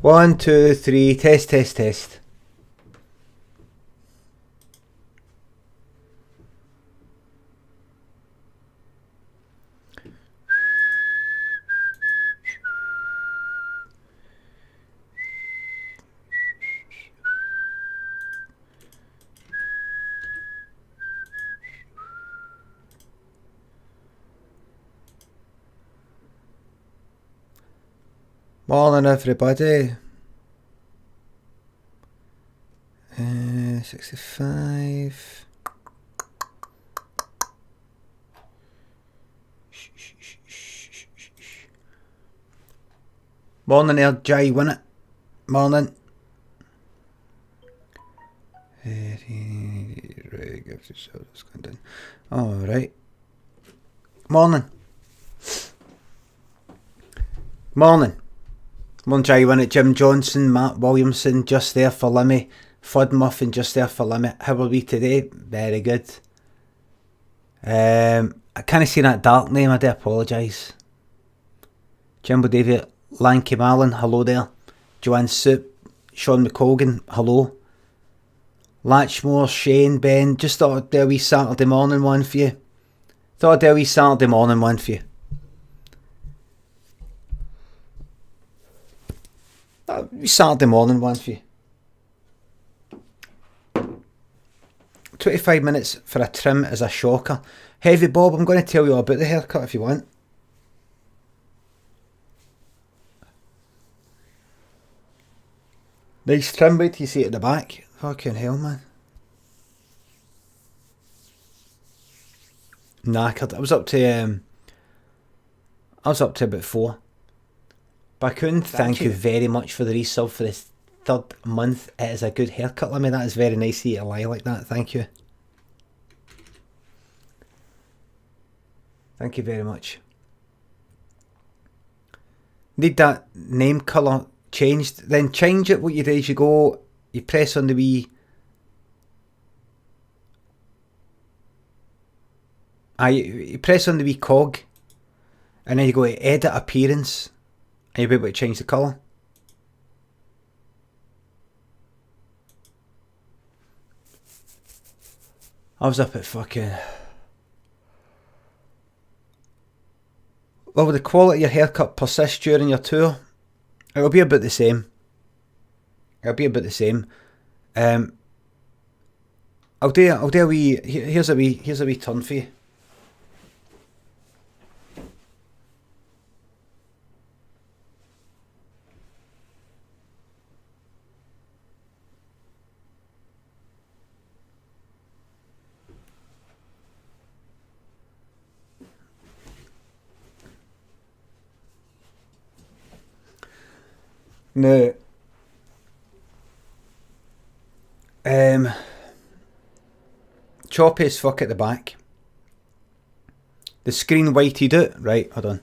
1, 2, 3, test, test, test. Morning everybody. 65. Morning there, Jay, win it. Morning. Alright. Morning. Morning. Morning, Jay, win it. Jim Johnson, Matt Williamson, just there for Limmy. Fud Muffin, just there for Limmy. How are we today? Very good. I can't see that dark name, I do apologise. Jimbo David, Lanky Marlin, hello there. Joanne Soup, Sean McColgan, hello. Latchmore, Shane, Ben, just thought I'd do a wee Saturday morning one for you. Thought I'd do a wee Saturday morning one for you. A wee Saturday morning one for you. 25 minutes for a trim is a shocker. Heavy Bob, I'm going to tell you all about the haircut if you want. Nice trim, wait till you see it at the back. Fucking hell, man. Knackered. I was up to about 4. Bakun, thank you very much for the resub for this 3rd month. It is a good haircut, Limmy. That is very nice of you to lie like that. Thank you. Thank you very much. Need that name colour changed. Then change it. What you do is you go, you press on the wee... you press on the wee cog and then you go to edit appearance and you'll be able to change the colour. I was up at fucking... Well, will the quality of your haircut persist during your tour? It'll be about the same. It'll be about the same. I'll do a wee... Here's a wee turn for you. Now, choppy as fuck at the back. The screen whited out. Right, hold on.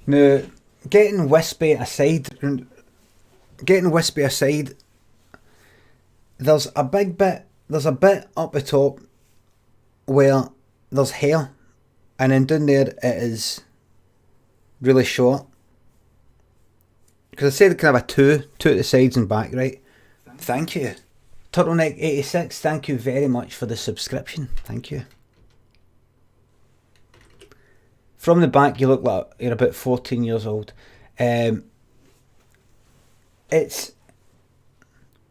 Now, getting wispy aside, there's a bit up the top where there's hair, and then down there it is really short. Because I said kind of a two at the sides and back, right? Thank you. Turtleneck 86, thank you very much for the subscription. Thank you. From the back you look like you're about 14 years old. It's...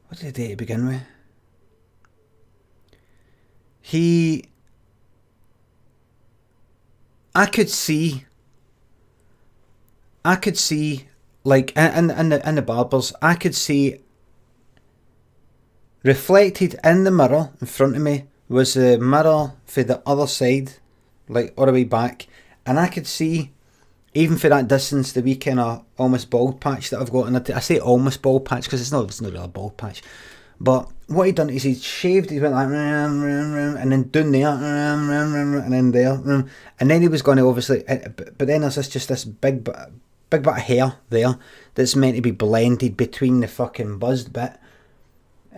What's the day to begin with? I could see like in the barbers, I could see reflected in the mirror in front of me was the mirror for the other side, like all the way back, and I could see even for that distance the wee kind of almost bald patch that I've got. And I say almost bald patch because it's not really a bald patch. But what he'd done is he'd shaved, he went like, and then down there, and then there, and then he was going to obviously, but then there's this big big bit of hair there that's meant to be blended between the fucking buzzed bit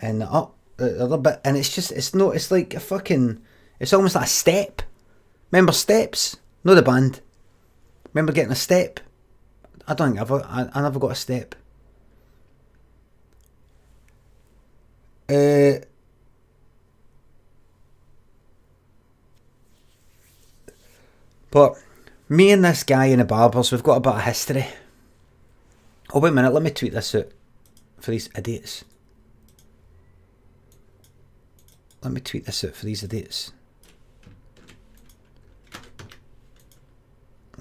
and the other bit, and it's like a fucking, it's almost like a step. Remember Steps? No, the band. Remember getting a step? I don't think I never got a step. But me and this guy in the barbers, we've got a bit of history. Oh, wait a minute, let me tweet this out for these idiots. Let me tweet this out for these idiots.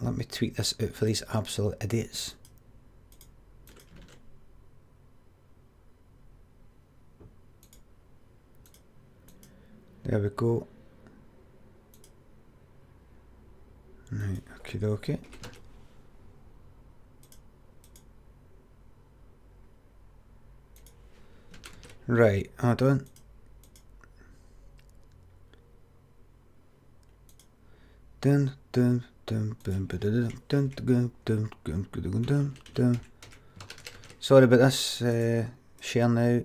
Let me tweet this out for these absolute idiots. There we go. Right, okie dokie. Right, hold on. Dun dun dun dun dun dun dun dun dun dun. Sorry about this. Share now.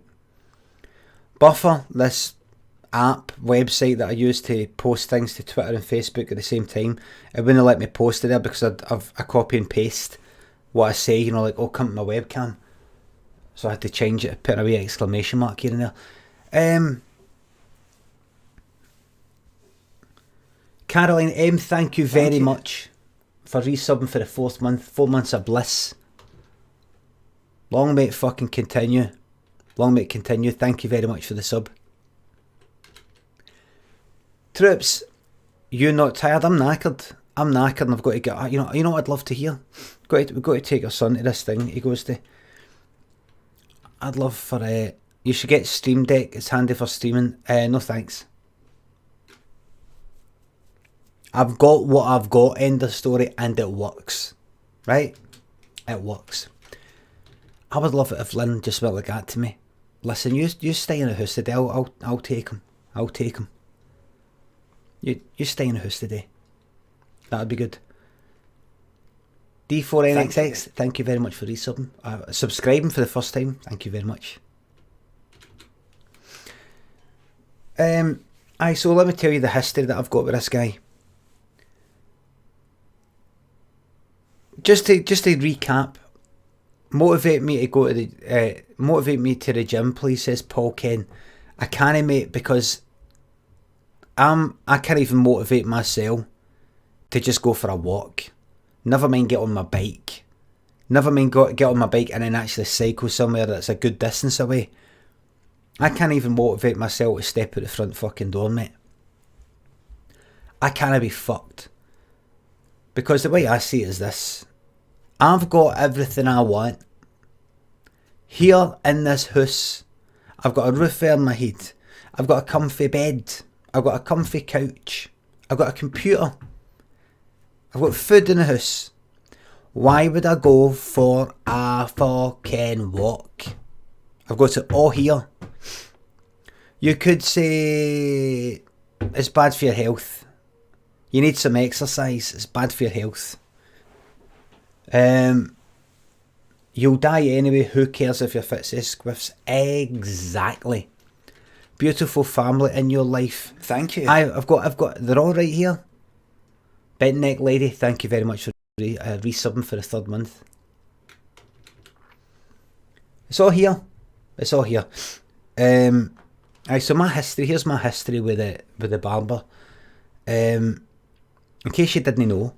Buffer, this app website that I use to post things to Twitter and Facebook at the same time, it wouldn't let me post it there because I copy and paste what I say, you know, like, oh, come to my webcam. So I had to change it, put a wee exclamation mark here and there. Caroline M, thank you very much for resubbing for the 4th month. 4 months of bliss. Long may it fucking continue. Long may it continue. Thank you very much for the sub. Troops, you not tired? I'm knackered. I'm knackered and I've got to get, you know what I'd love to hear? We've got to take our son to this thing he goes to. I'd love for, you should get Stream Deck. It's handy for streaming. No thanks. I've got what I've got, end of story, and it works. Right? It works. I would love it if Lynn just went like that to me. Listen, you stay in the house today. I'll take him. I'll take him. You stay in the house today. That'd be good. D4NXX, thank you very much for resubbing. Subscribing for the first time, thank you very much. So let me tell you the history that I've got with this guy. Just to recap, motivate me to the gym, please, says Paul Ken. I can't, mate, because I can't even motivate myself to just go for a walk. Never mind get on my bike. Never mind get on my bike and then actually cycle somewhere that's a good distance away. I can't even motivate myself to step out the front fucking door, mate. I can't be fucked. Because the way I see it is this. I've got everything I want. Here in this house, I've got a roof over my head. I've got a comfy bed. I've got a comfy couch. I've got a computer. I've got food in the house. Why would I go for a fucking walk? I've got it all here. You could say it's bad for your health. You need some exercise. It's bad for your health. You'll die anyway. Who cares if you're fit? Says Squiffs. Exactly. Beautiful family in your life. Thank you. I've got. They're all right here. Bent neck lady. Thank you very much for resubbing for the 3rd month. It's all here. It's all here. So my history. Here's my history with the barber. In case you didn't know,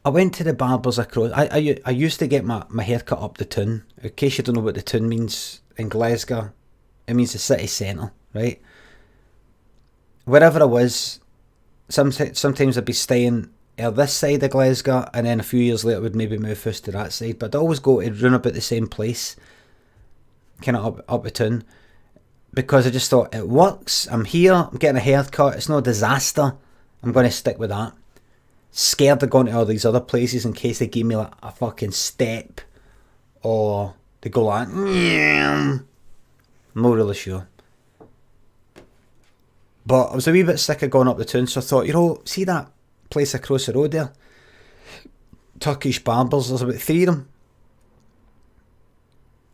I went to the barbers across. I used to get my hair cut up the town. In case you don't know what the town means in Glasgow, it means the city centre, right? Wherever I was, sometimes I'd be staying on this side of Glasgow, and then a few years later would maybe move house to that side. But I'd always go to run about the same place, kind of up the town, because I just thought it works. I'm here. I'm getting a haircut. It's no disaster. I'm going to stick with that. Scared of going to all these other places in case they give me like a fucking step or they go like, I'm not really sure. But I was a wee bit sick of going up the town, so I thought, see that place across the road there? Turkish barbers. There's about 3 of them.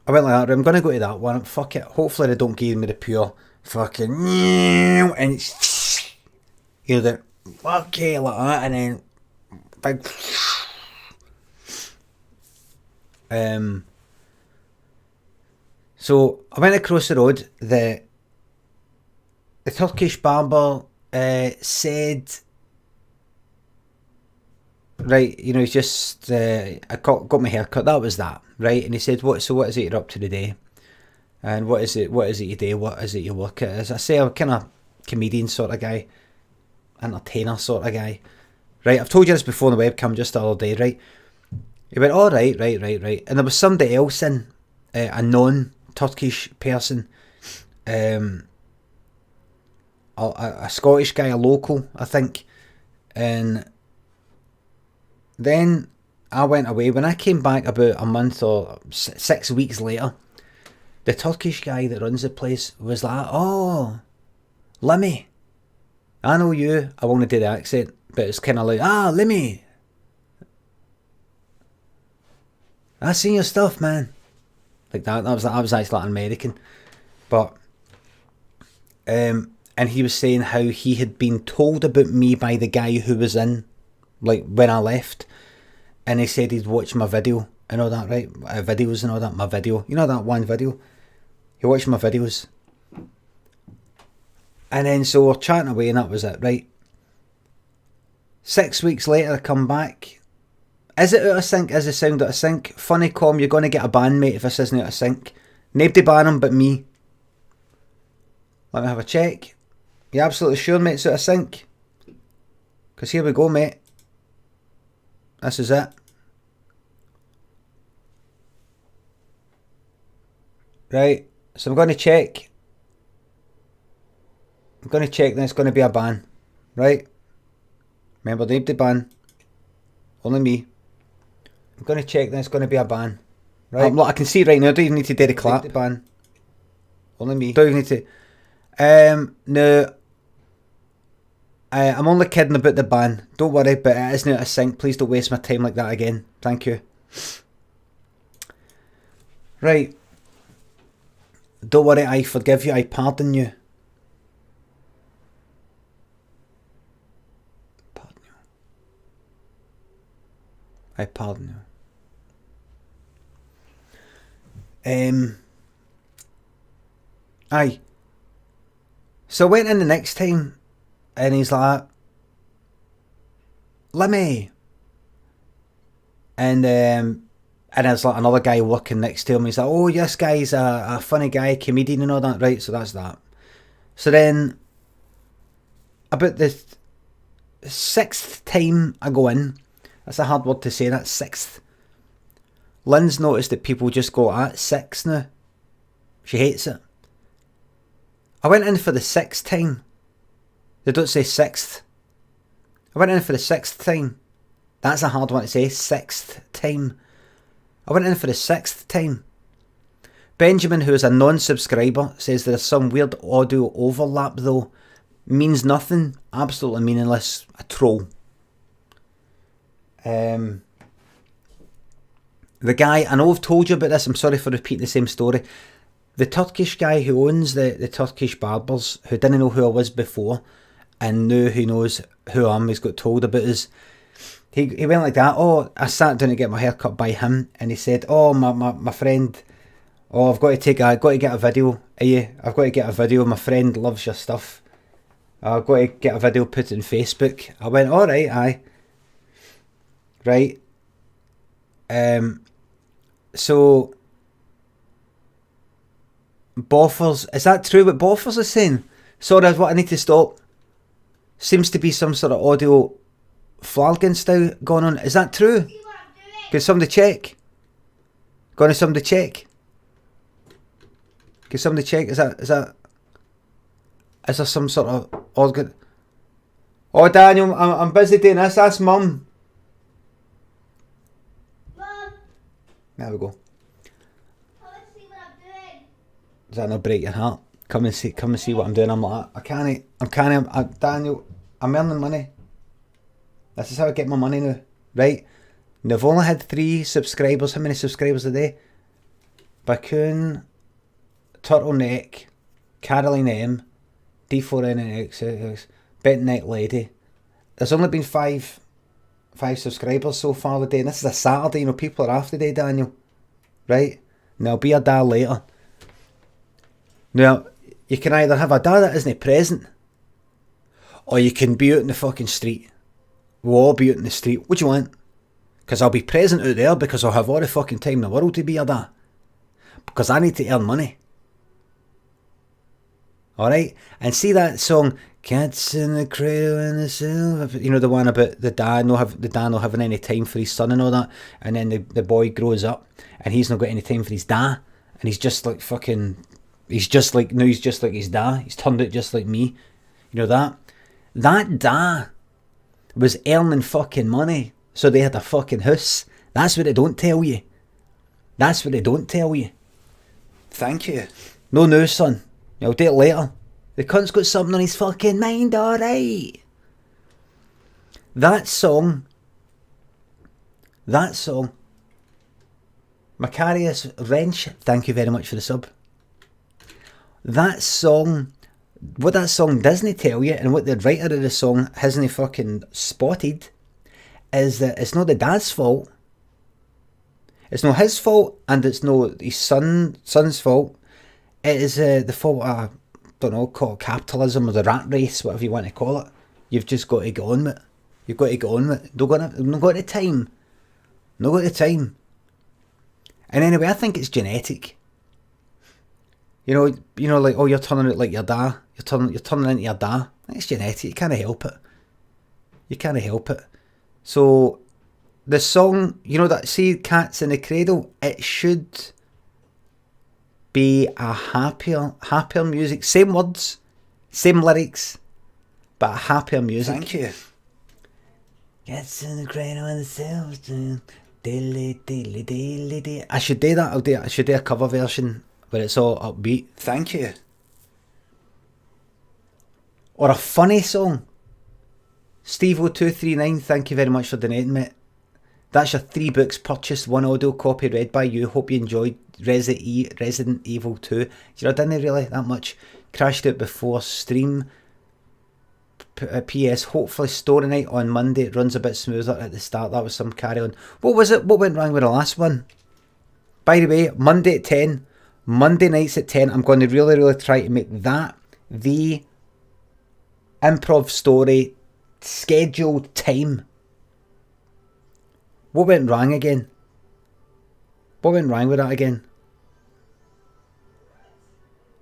I went like that. I'm going to go to that one. Fuck it. Hopefully they don't give me the pure fucking and it's the okay like that, and then big so I went across the road. The Turkish barber said, right, you know, he's just I got my hair cut. That was that, right? And he said, what is it you're up to today? And what is it you do? What is it you work at? As I say, I'm kind of comedian sort of guy, entertainer sort of guy, right? I've told you this before on the webcam just the other day, right? He went, all right, right. And there was somebody else in, a non-Turkish person, a Scottish guy, a local, I think. And then I went away. When I came back about a month or 6 weeks later, the Turkish guy that runs the place was like, oh, Limmy, I know you. I won't do the accent, but it's kind of like, Limmy, I seen your stuff, man. Like that. I was actually like American, but and he was saying how he had been told about me by the guy who was in, like when I left, and he said he'd watched my video and all that, right? Videos and all that. My video, you know that one video. He watched my videos, and then so we're chatting away, and that was it, right? 6 weeks later, I come back. Is it out of sync? Is the sound out of sync? Funny com, you're going to get a ban, mate, if this isn't out of sync. Nobody ban him but me. Let me have a check. You absolutely sure, mate, it's out of sync? Because here we go, mate. This is it. Right, so I'm going to check. I'm going to check, then it's going to be a ban. Right? Remember, nobody ban. Only me. I'm going to check, then it's going to be a ban. Right? Look, I can see right now. I don't even need to do the clap. Ban. Only me. Don't even need to. No. I'm only kidding about the ban. Don't worry, but it isn't out of sync. Please don't waste my time like that again. Thank you. Right. Don't worry, I forgive you. I pardon you. Pardon you. I pardon you. Aye. So I went in the next time, and he's like, Limmy. And there's like another guy working next to him. He's like, oh, this guy's a funny guy, comedian and all that. Right, so that's that. So then, about the 6th time I go in, that's a hard word to say, that 6th. Lynn's noticed that people just go at 6 now. She hates it. I went in for the 6th time. They don't say 6th. I went in for the 6th time. That's a hard one to say, 6th time. I went in for the 6th time. Benjamin, who is a non-subscriber, says there's some weird audio overlap though. Means nothing. Absolutely meaningless. A troll. The guy, I know I've told you about this, I'm sorry for repeating the same story. The Turkish guy who owns the Turkish barbers, who didn't know who I was before, and now who knows who I am, he's got told about us. He went like that. Oh, I sat down to get my hair cut by him, and he said, oh, my friend, oh, I've got to get a video of you. I've got to get a video. My friend loves your stuff. I've got to get a video, put it on Facebook. I went, all right, aye. Right. So, Boffers, is that true what Boffers is saying? Sorry, that's what I need to stop. Seems to be some sort of audio flagging style going on. Is that true? Can somebody check? Can somebody check? Can somebody check? Is there some sort of organ? Oh, Daniel, I'm busy doing this. That's Mum. Mum. There we go. Let's see what I'm doing. Does that not break your heart? Come and see what I'm doing. I'm like, Daniel, I'm earning money. This is how I get my money now, right? And they've only had 3 subscribers. How many subscribers are they? Bakun, Turtleneck, Caroline M, D4NX, Bent Neck Lady. There's only been 5 subscribers so far today, and this is a Saturday. You know, people are off today, Daniel. Right? And there'll be a day later. Now, you can either have a day that isn't present, or you can be out in the fucking street. We'll all be out in the street. What do you want? Because I'll be present out there because I'll have all the fucking time in the world to be a day. Because I need to earn money. Alright? And see that song, Cats in the Cradle and the Silver... You know, the one about the dad not having any time for his son and all that. And then the boy grows up and he's not got any time for his dad. And he's just like fucking... He's just like his dad. He's turned out just like me. You know that? That dad was earning fucking money. So they had a fucking house. That's what they don't tell you. That's what they don't tell you. Thank you. No news, son. I'll do it later. The cunt's got something on his fucking mind, alright. That song. Macarius Wrench, thank you very much for the sub. That song, what that song doesn't tell you, and what the writer of the song hasn't fucking spotted, is that it's not the dad's fault. It's not his fault, and it's not his son's fault. It is the fault of, I don't know, call it capitalism or the rat race, whatever you want to call it. You've just got to get on with it. You've got to get on with it. Not got the time. Not got the time. And anyway, I think it's genetic. You know, like, oh, you're turning out like your dad. You're turning into your dad. It's genetic. You can't help it. You can't help it. So, the song, you know that, see, Cats in the Cradle, it should be a happier music. Same words, same lyrics, but happier music. Thank you. Cats in the Cradle and the Silver. I should do that. I should do a cover version where it's all upbeat. Thank you. Or a funny song. Steve0239, thank you very much for donating, mate. That's your 3 books purchased, 1 audio copy read by you. Hope you enjoyed Resident Evil 2. You know, I didn't really that much. Crashed it before stream. PS, hopefully story night on Monday. It runs a bit smoother at the start. That was some carry on. What was it? What went wrong with the last one? By the way, Monday at 10. Monday nights at 10. I'm going to really, really try to make that the improv story scheduled time. What went wrong again? What went wrong with that again?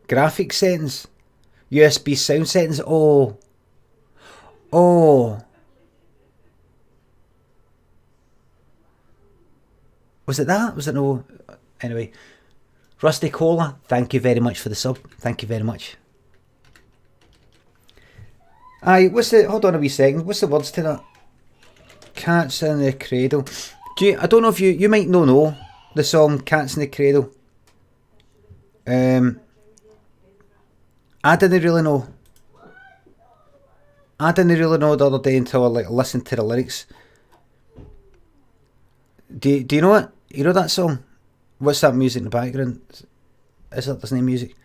Graphic settings. USB sound settings. Oh. Was it that? Was it no? Anyway. Rusty Cola, thank you very much for the sub. Thank you very much. Aye, hold on a wee second. What's the words to that? Cats in the Cradle. I don't know if you might not know the song Cats in the Cradle. I didn't really know. I didn't really know the other day until I listened to the lyrics. Do you know it? You know that song? What's that music in the background? Is that there's no music?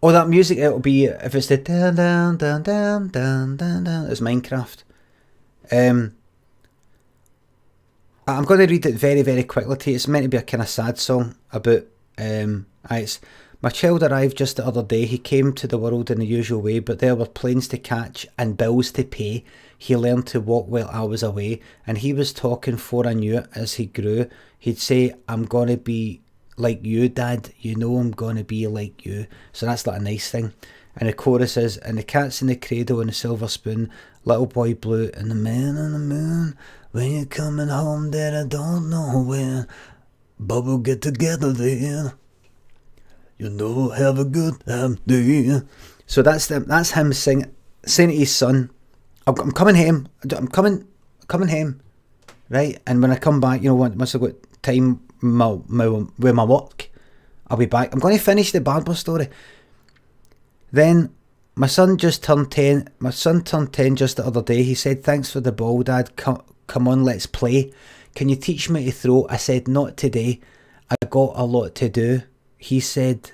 Oh, that music, it'll be, if it's the down, down, down, down, down, down, down, it's Minecraft. I'm going to read it very, very quickly to you. It's meant to be a kind of sad song about, it's, my child arrived just the other day. He came to the world in the usual way, but there were planes to catch and bills to pay. He learned to walk while I was away, and he was talking for I knew it as he grew. He'd say, I'm going to be like you, Dad. You know I'm going to be like you. So that's like a nice thing. And the chorus is, and the cat's in the cradle and the silver spoon, little boy blue and the man on the moon. When you're coming home, Dad, I don't know when. But we'll get together then. You know, have a good time there. So that's him saying to his son, I'm coming home. I'm coming home. Right? And when I come back, you know, once I've got time with my work, I'll be back. I'm going to finish the Barbara story. Then my son turned 10 just the other day. He said, thanks for the ball, Dad. Come on, let's play. can you teach me to throw? I said, not today. I got a lot to do. He said,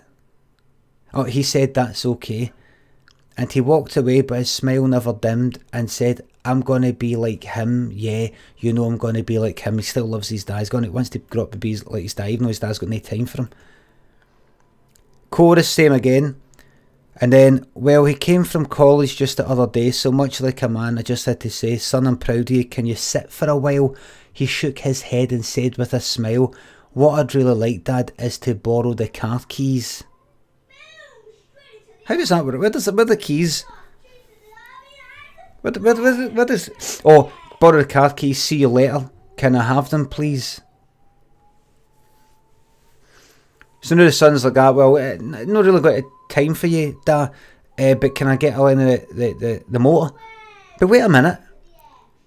that's okay. And he walked away, but his smile never dimmed, and said, I'm going to be like him. Yeah, you know I'm going to be like him. He still loves his dad. Wants to grow up to be like his dad, even though his dad's got no time for him. Chorus, same again. And then, well, he came from college just the other day, so much like a man, I just had to say, son, I'm proud of you. Can you sit for a while? He shook his head and said with a smile, what I'd really like, Dad, is to borrow the car keys. How does that work? Where are the keys? Where does... Oh, borrow the car keys, see you later. Can I have them, please? So now the son's like that, well, not really got time for you, Dad, but can I get a line of the motor? But wait a minute.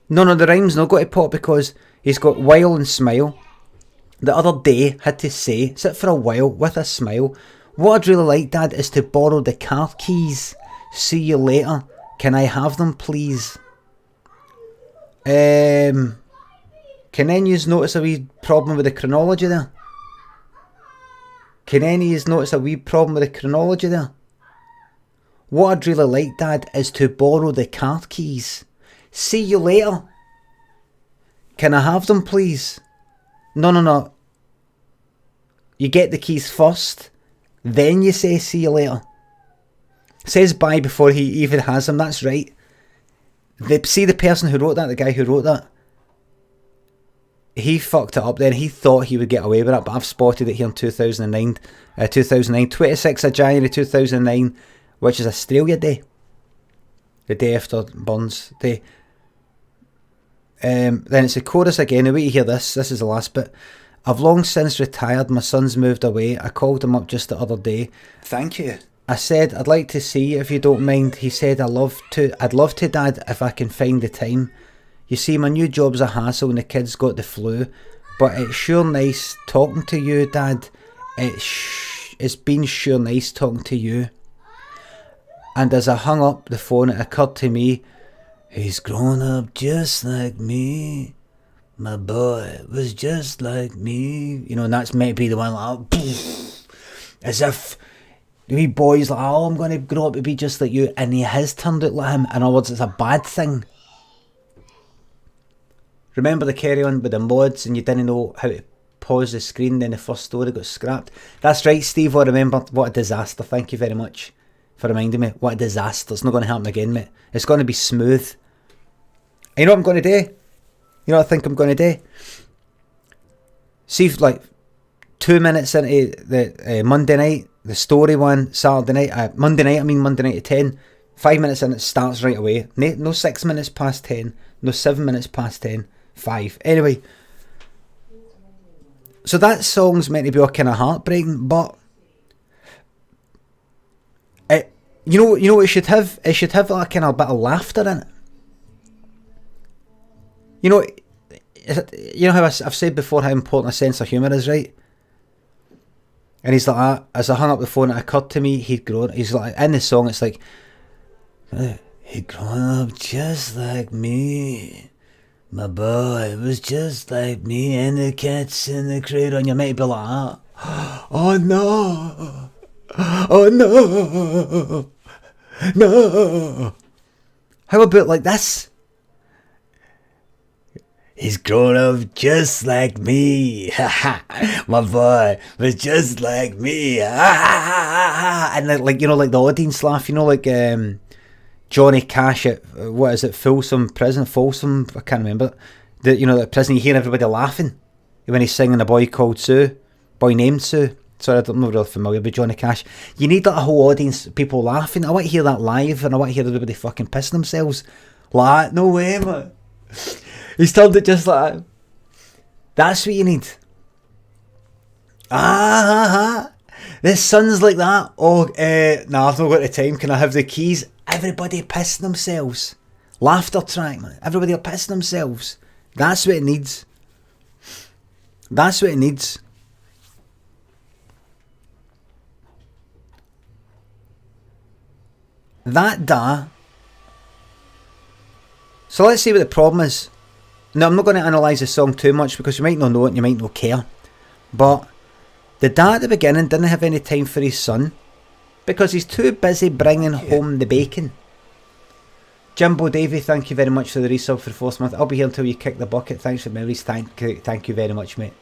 No, the rhyme's not got to pop because he's got while and smile. The other day had to say, sit for a while with a smile. What I'd really like, Dad, is to borrow the car keys. See you later. Can I have them, please? Can any of you notice a wee problem with the chronology there? Can any of you notice a wee problem with the chronology there? What I'd really like, Dad, is to borrow the car keys. See you later. Can I have them, please? No. You get the keys first, then you say see you later. Says bye before he even has them, that's right. See the person who wrote that, the guy who wrote that? He fucked it up then. He thought he would get away with it, but I've spotted it here in 2009, 26th of January 2009, which is Australia Day. The day after Burns Day. Then it's the chorus again. Now wait to hear this. This is the last bit. I've long since retired. My son's moved away. I called him up just the other day. Thank you. I said, I'd like to see you if you don't mind. He said, I'd love to, Dad, if I can find the time. You see, my new job's a hassle and the kids got the flu. But it's sure nice talking to you, Dad. It's been sure nice talking to you. And as I hung up the phone, it occurred to me, he's grown up just like me. My boy was just like me. You know, and that's meant to be the one like, as if the wee boy's like, oh, I'm going to grow up to be just like you. And he has turned out like him. In other words, it's a bad thing. Remember the carry on with the mods and you didn't know how to pause the screen, then the first story got scrapped? That's right, Steve, I remember. What a disaster. Thank you very much for reminding me. What a disaster. It's not going to happen again, mate. It's going to be smooth. And you know what I'm going to do? You know what I think I'm going to do? See if like 2 minutes into the Monday night, the story one, Saturday night, Monday night at 10, 5 minutes in it starts right away. No 6 minutes past 10, no 7 minutes past 10, 5. Anyway, so that song's meant to be all kind of heartbreaking, but you know what it should have? It should have like kind of a bit of laughter in it. You know how I've said before how important a sense of humour is, right? And he's like, as I hung up the phone, it occurred to me he'd grown. He's like, in the song, it's like, he'd grown up just like me. My boy was just like me, and the cat's in the cradle. And you might be like, oh no, oh no, no. How about like this? He's grown up just like me. My boy was just like me. And like, you know, like the audience laugh, you know, like Johnny Cash at, what is it, Folsom Prison? Folsom, I can't remember. You know, the prison, you hear everybody laughing when he's singing A Boy Called Sue, Boy Named Sue. Sorry, I'm not really familiar with Johnny Cash. You need like a whole audience, people laughing. I want to hear that live, and I want to hear everybody fucking pissing themselves. Like, no way, man. He's told it just like that. That's what you need. This son's like that. Oh, nah, I've not got the time. Can I have the keys? Everybody pissing themselves. Laughter track, man. Everybody are pissing themselves. That's what it needs. That's what it needs. That da. So let's see what the problem is. Now, I'm not going to analyse the song too much because you might not know it and you might not care. But the dad at the beginning didn't have any time for his son because he's too busy bringing home the bacon. Jimbo Davey, thank you very much for the resub for the 4th month. I'll be here until you kick the bucket. Thanks for memories. Thank you very much, mate.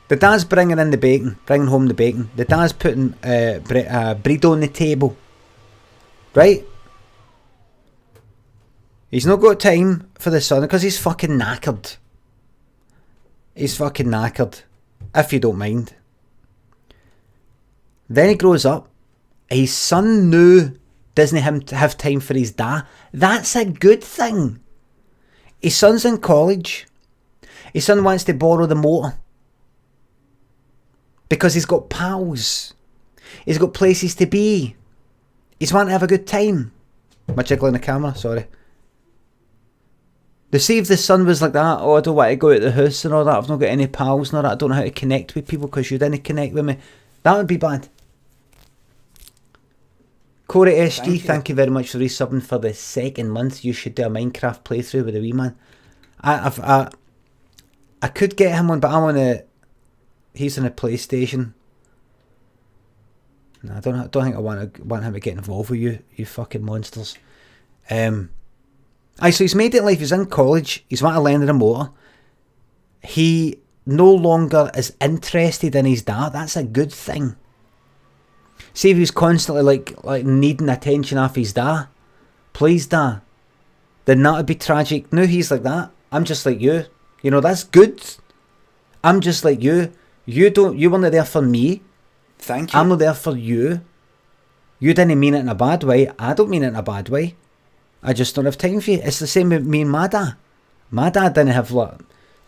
The dad's bringing in the bacon, bringing home the bacon. The dad's putting bread on the table. Right? He's not got time for the son because he's fucking knackered. He's fucking knackered, if you don't mind. Then he grows up. His son knew doesn't have time for his dad. That's a good thing. His son's in college. His son wants to borrow the motor because he's got pals. He's got places to be. He's wanting to have a good time. Am I jiggling the camera? Sorry. They see if the son was like that, oh, I don't want to go out the house and all that, I've not got any pals and all that, I don't know how to connect with people because you didn't connect with me. That would be bad. Corey SG, thank you very much for resubbing for the 2nd month. You should do a Minecraft playthrough with the wee man. I could get him on, but he's on a PlayStation. No, I don't think I want him to get involved with you fucking monsters. So he's made it life. He's in college. He's want to learn the motor. He no longer is interested in his dad. That's a good thing. See if he's constantly like needing attention off his dad. Please, dad. Then that would be tragic. Now he's like that. I'm just like you. You know, that's good. I'm just like you. You weren't there for me. Thank you. I'm not there for you. You didn't mean it in a bad way. I don't mean it in a bad way. I just don't have time for you. It's the same with me and my dad. My dad didn't have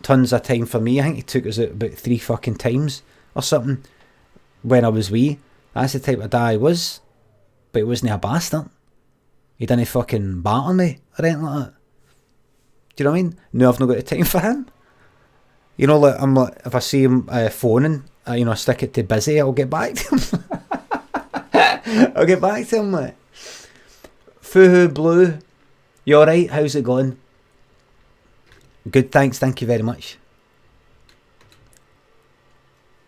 tons of time for me. I think he took us out about 3 fucking times or something when I was wee. That's the type of dad I was. But he wasn't a bastard. He didn't fucking batter me or anything like that. Do you know what I mean? No, I've not got the time for him. You know, if I see him phoning, I stick it to busy, I'll get back to him. I'll get back to him, mate. Fuhu Blue, you alright? How's it going? Good, thanks, thank you very much.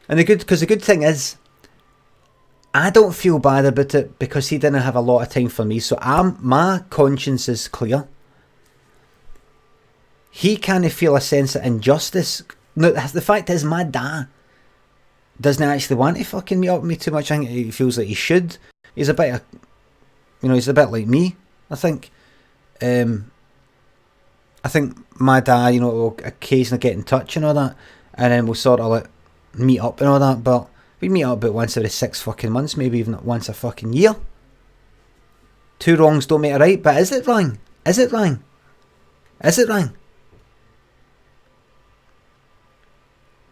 And the good thing is, I don't feel bad about it because he didn't have a lot of time for me, so my conscience is clear. He can't feel a sense of injustice. No, the fact is, my dad doesn't actually want to fucking meet up with me too much. I think he feels like he should. He's a bit like me, I think. I think my dad, will occasionally get in touch and all that, and then we'll sort of meet up and all that, but we meet up about once every 6 fucking months, maybe even once a fucking year. 2 wrongs don't make a right, but is it wrong? Is it wrong? Is it wrong?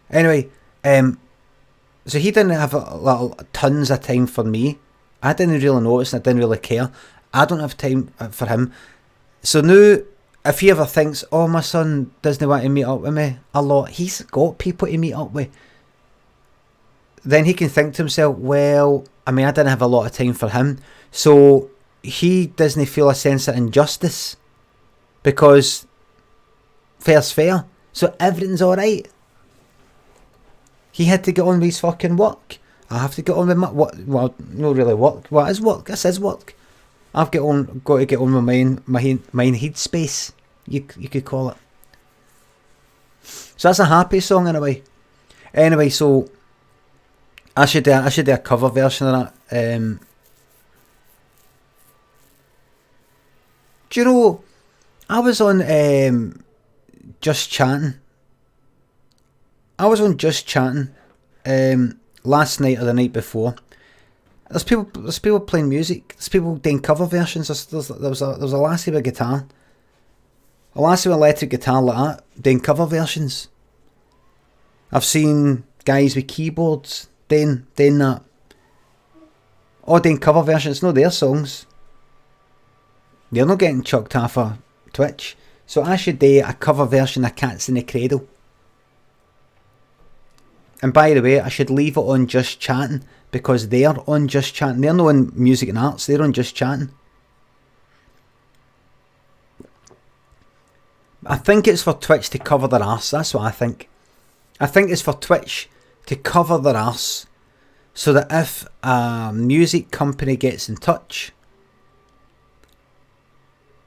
Anyway, so he didn't have tons of time for me. I didn't really notice and I didn't really care. I don't have time for him. So now, if he ever thinks, oh, my son doesn't want to meet up with me a lot, he's got people to meet up with. Then he can think to himself, well, I didn't have a lot of time for him. So he doesn't feel a sense of injustice because fair's fair. So everything's alright. He had to get on with his fucking work. I have to get on with my what? Well, not really work. What is work? This is work. Got to get on with my headspace. You could call it. So that's a happy song in a way. Anyway, so I should do a cover version of that. Do you know? I was on Just Chatting. Last night or the night before. There's people playing music. There's people doing cover versions. There was a lassie with a guitar. A lassie with an electric guitar like that, doing cover versions. I've seen guys with keyboards doing that. Or doing cover versions. It's not their songs. They're not getting chucked off of Twitch. So I should do a cover version of Cats in the Cradle. And by the way, I should leave it on Just Chatting because they're on Just Chatting. They're not on Music and Arts, they're on Just Chatting. I think it's for Twitch to cover their arse. That's what I think. I think it's for Twitch to cover their arse, so that if a music company gets in touch,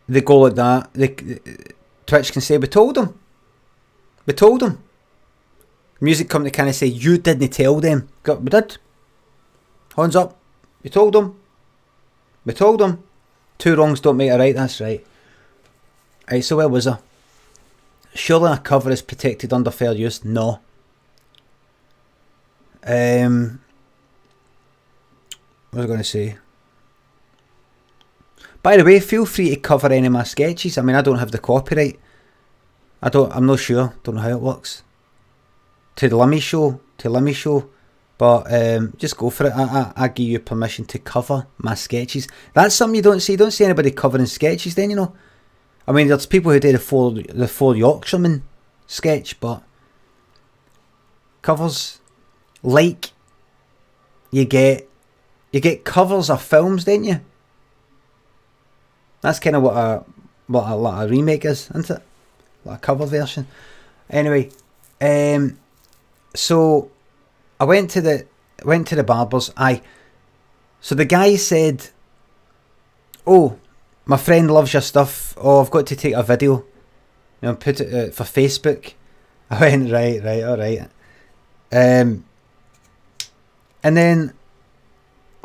they go like that. Twitch can say, we told them. We told them. Music company kind of say, you didn't tell them. We did. Hands up. We told them. We told them. 2 wrongs don't make a right, that's right. Right, so where was I? Surely a cover is protected under fair use? No. What was I going to say? By the way, feel free to cover any of my sketches. I mean, I don't have the copyright. I'm not sure. Don't know how it works. To the Limmy show. But just go for it. I give you permission to cover my sketches. That's something you don't see. You don't see anybody covering sketches then, you know. I mean, there's people who do the four Yorkshiremen sketch, but covers, like, you get covers of films, don't you? That's kind of what a remake is, isn't it? Like a cover version. Anyway, so I went to the barber's. So the guy said, "Oh, my friend loves your stuff. Oh, I've got to take a video, put it for Facebook." I went, right, all right. And then,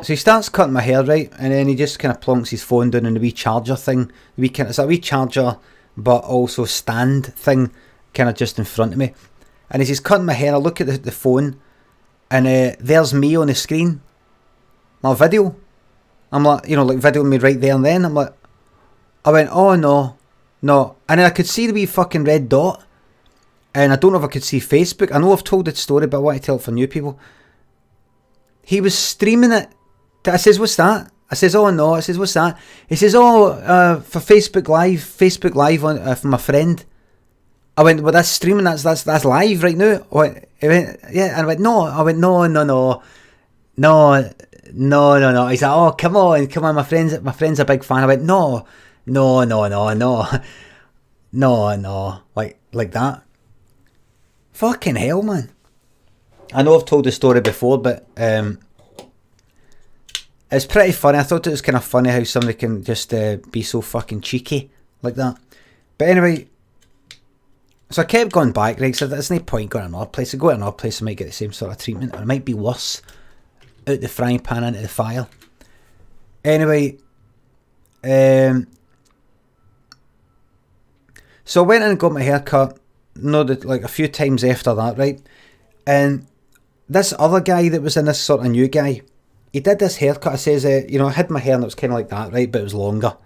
so he starts cutting my hair, right, and then he just kind of plonks his phone down in the wee charger thing. It's a wee charger, but also stand thing, kind of just in front of me. And as he's cutting my hair, I look at the phone, and there's me on the screen, my video. I'm like, like videoing me right there and then. I'm like, I went, oh no. And then I could see the wee fucking red dot. And I don't know if I could see Facebook. I know I've told the story, but I want to tell it for new people. He was streaming it. I says, what's that? I says, oh no. I says, what's that? He says, oh, for Facebook Live on for my friend. I went, well, that's streaming. That's live right now. He went, yeah. And I went, no. I went, no. He's like, oh, come on. My friend's a big fan. I went, no. Like that. Fucking hell, man. I know I've told the story before, but it's pretty funny. I thought it was kind of funny how somebody can just be so fucking cheeky like that. But anyway, so I kept going back, right? So there's no point going to another place. I go to another place, I might get the same sort of treatment, or it might be worse. Out the frying pan into the fire. Anyway, so I went in and got my hair cut. Like a few times after that, right? And this other guy that was in this sort of new guy, he did this haircut. I says, I had my hair and it was kind of like that, right? But it was longer.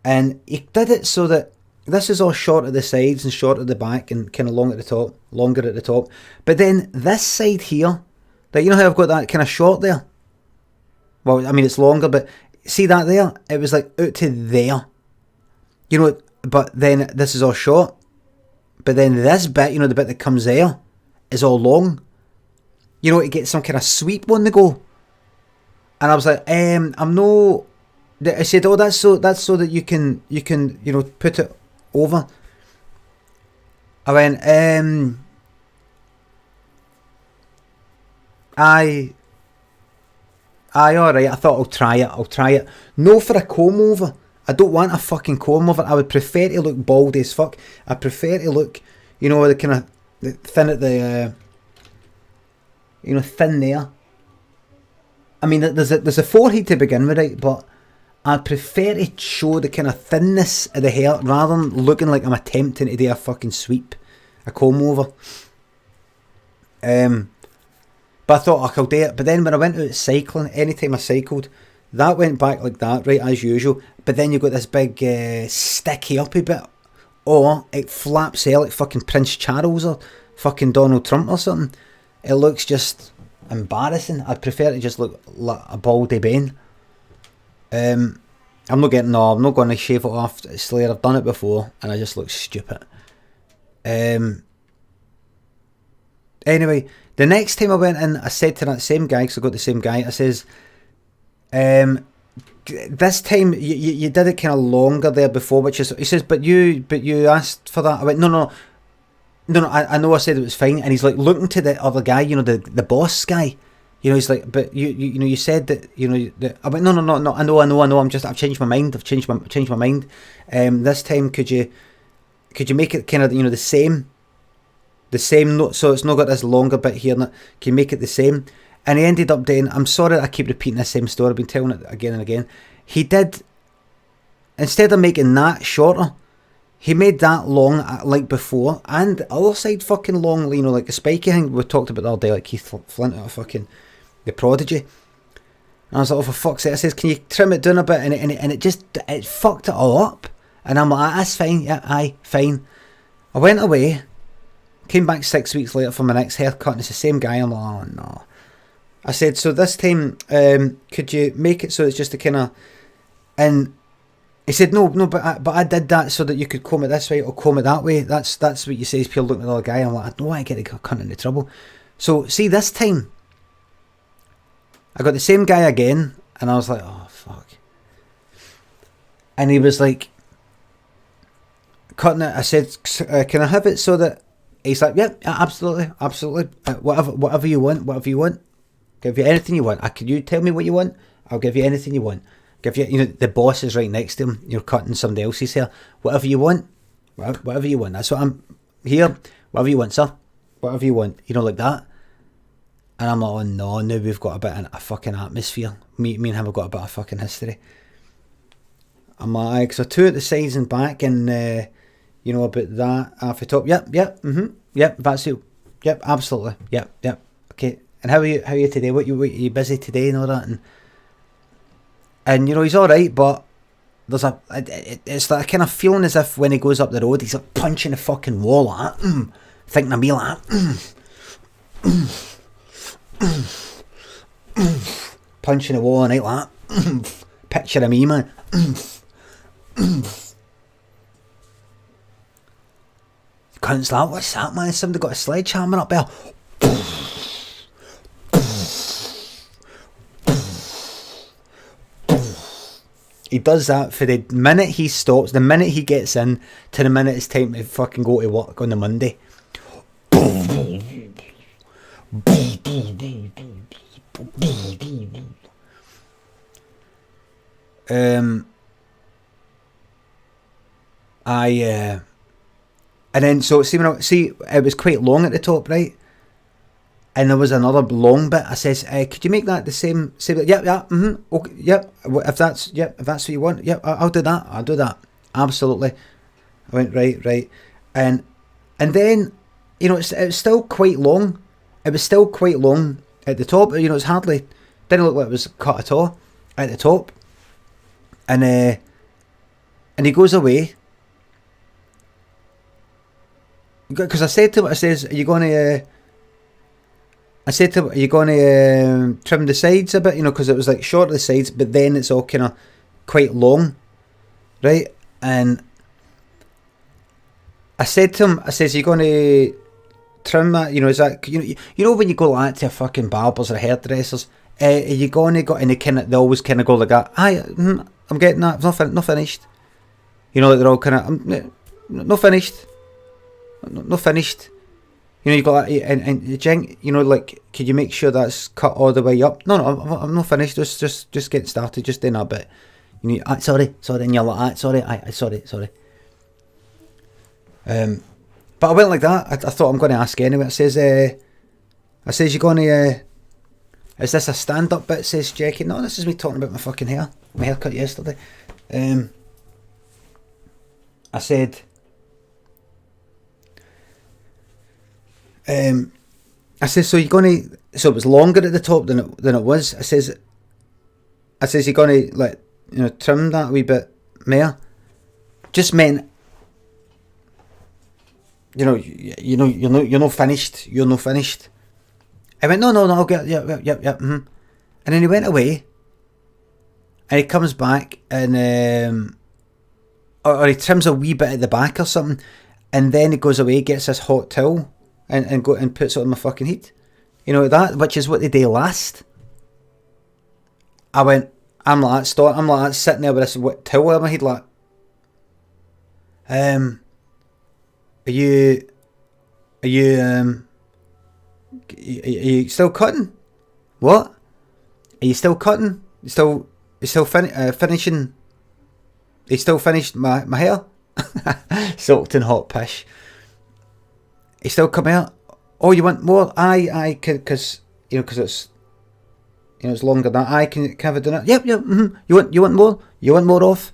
And he did it so that this is all short at the sides and short at the back and kind of longer at the top. But then this side here, like, you know how I've got that kind of short there? Well, I mean, it's longer, but see that there? It was like out to there. But then this is all short. But then this bit, the bit that comes there, is all long. To get some kind of sweep on the go. And I was like, I'm no. I said, oh, that's so that you can put it over. I went, Aye, alright, I thought I'll try it. No for a comb over. I don't want a fucking comb over. I would prefer to look bald as fuck. I prefer to look, the kind of thin at the, thin there. I mean, there's a forehead to begin with, right? But I prefer to show the kind of thinness of the hair rather than looking like I'm attempting to do a fucking sweep, a comb over. But I thought I'll do it. But then when I went out cycling, anytime I cycled, that went back like that, right, as usual. But then you got this big sticky uppy bit. Or it flaps out like fucking Prince Charles or fucking Donald Trump or something. It looks just embarrassing. I'd prefer to just look like a baldy Ben. I'm not going to shave it off. Slayer, I've done it before and I just look stupid. Anyway, the next time I went in, I said to that same guy, because I got the same guy, I says, this time you did it kind of longer there before, which is, he says, but you asked for that. I went, no, I know I said it was fine. And he's like looking to the other guy, the boss guy. He's like, but you said that, I went, no, I know, I've changed my mind. I've changed my mind. This time, could you make it kind of, the same note, so it's not got this longer bit here. Can you make it the same? And he ended up doing, I'm sorry I keep repeating the same story, I've been telling it again and again. He did, instead of making that shorter, he made that long like before, and the other side fucking long, like the spiky thing we talked about the other day, like Keith Flint out of fucking The Prodigy. And I was like, oh, for fuck's sake, I says, can you trim it down a bit? And it fucked it all up. And I'm like, that's fine, yeah, aye, fine. I went away, came back 6 weeks later for my next haircut, and it's the same guy. I'm like, oh no. I said, so this time, could you make it so it's just a kind of, and he said, no, but I did that so that you could comb it this way or comb it that way. That's what you say is pure looking at the other guy. I'm like, I don't want to get the cunt into trouble. So, see, this time, I got the same guy again, and I was like, oh, fuck. And he was like, cutting it. I said, can I have it so that, he's like, yeah, absolutely. Whatever you want. Give you anything you want. You tell me what you want, I'll give you anything you want. Give you, the boss is right next to him. You're cutting somebody else's hair. Whatever you want. That's what I'm here. Whatever you want, sir. Whatever you want. Like that. And I'm like, oh no, now we've got a bit of a fucking atmosphere. Me and him have got a bit of fucking history. I'm like, so two at the sides and back, and about that off the top. Yep, that's it. Yep, absolutely. Yep. Okay. And how are you today? What you busy today and all that? And he's all right, but there's it's like a kind of feeling as if when he goes up the road, he's like punching the fucking wall like that, thinking of me like that, punching the wall all night like that. Picture of me, man. Cunts like, what's that, man? Somebody got a sledgehammer up there. He does that for the minute he stops, the minute he gets in, to the minute it's time to fucking go to work on the Monday. And then so see, it was quite long at the top, right? And there was another long bit. I says, could you make that the same? Okay, yep. If that's what you want, yep, I'll do that. I'll do that. Absolutely. I went right, and then it was still quite long. It was still quite long at the top. It's hardly didn't look like it was cut at all at the top. And he goes away. Because I said to him, I says, are you going to? I said to him, are you going to trim the sides a bit? Because it was like short of the sides, but then it's all kind of quite long, right? And I said to him, I says, are you going to trim that? Is that when you go like that to fucking barbers or hairdressers, are you going to go? And they always kind of go like that. I'm getting that. It's not finished. Like they're all kind of not finished. Not finished. You got that, and Jink, like, could you make sure that's cut all the way up? No, I'm not finished. Just get started. Just doing that bit. Sorry, and you're like that. Sorry. But I went like that. I thought I'm going to ask anyway. It says, you're going to. Is this a stand-up bit? Says Jackie. No, this is me talking about my fucking hair. My haircut yesterday. I said. I says, so you're going to, so it was longer at the top than it was. I says you're going to trim that a wee bit more. Just meant, you're not finished. You're not finished. I went, no, I'll get, yep. And then he went away, and he comes back and or he trims a wee bit at the back or something, and then he goes away, gets this hot towel. And go and puts it on my fucking heat, that, which is what they do last. I went, I'm like that, I'm like that, sitting there with this towel over my head, like, are you still cutting? What? Are you still cutting? You still finishing? You still finished my hair? Soaked in hot piss. You still come out? Oh, you want more? Aye, because it's it's longer than that. Aye, can have it done? Yep. Mm-hmm. You want more? You want more off?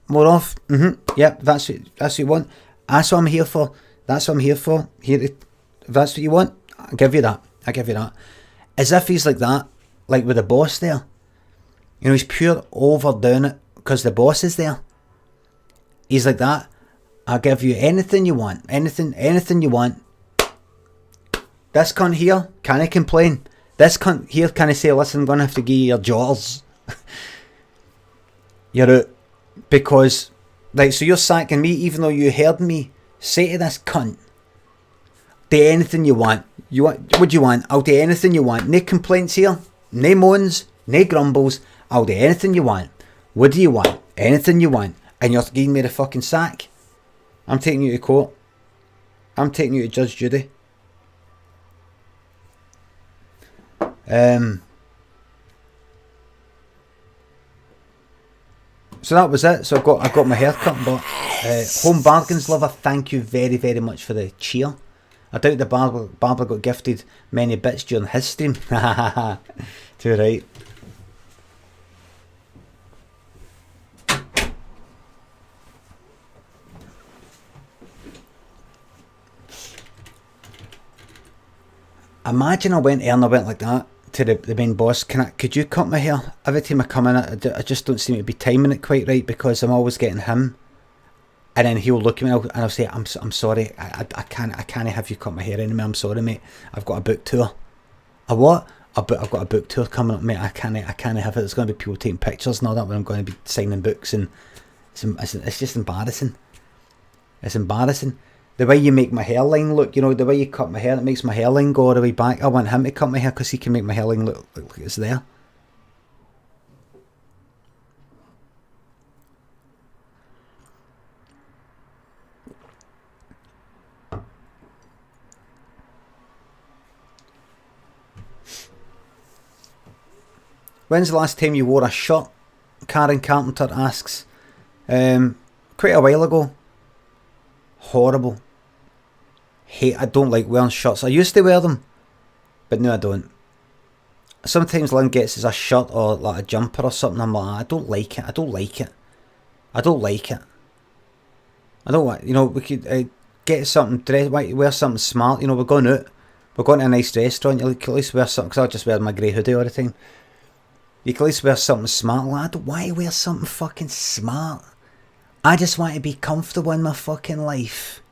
More off? Mm-hmm. Yep. That's what you want. That's what I'm here for. That's what I'm here for. Here, if that's what you want, I'll give you that. As if he's like that, like with the boss there. He's pure overdoing it because the boss is there. He's like that. I'll give you anything you want. Anything you want. This cunt here, can I complain? This cunt here, can I say, listen, I'm going to have to give you your jaws. You're out. Because, like, so you're sacking me even though you heard me say to this cunt, do anything you want. What do you want? I'll do anything you want. No complaints here. No moans. No grumbles. I'll do anything you want. What do you want? Anything you want. And you're giving me the fucking sack. I'm taking you to court. I'm taking you to Judge Judy. So that was it. So I got my hair cut. But Home Bargains lover, thank you very, very much for the cheer. I doubt the barber got gifted many bits during his stream. Too right. Imagine I went like that to the main boss. Could you cut my hair? Every time I come in, I just don't seem to be timing it quite right because I'm always getting him, and then he'll look at me and I'll say, I'm sorry, I can't have you cut my hair anymore. I'm sorry, mate. I've got a book tour. A what? I've got a book tour coming up, mate. I can't have it. There's going to be people taking pictures and all that when I'm going to be signing books, and it's just embarrassing. It's embarrassing. The way you make my hairline look, the way you cut my hair, it makes my hairline go all the way back. I want him to cut my hair because he can make my hairline look like it's there. When's the last time you wore a shirt? Karen Carpenter asks. Quite a while ago. Horrible. I don't like wearing shirts. I used to wear them, but no, I don't. Sometimes Lynn gets us a shirt or like a jumper or something. I'm like, I don't like it. We could get something, wear something smart. We're going out. We're going to a nice restaurant. You can at least wear something, because I just wear my grey hoodie all the time. You can at least wear something smart. Like, why wear something fucking smart? I just want to be comfortable in my fucking life.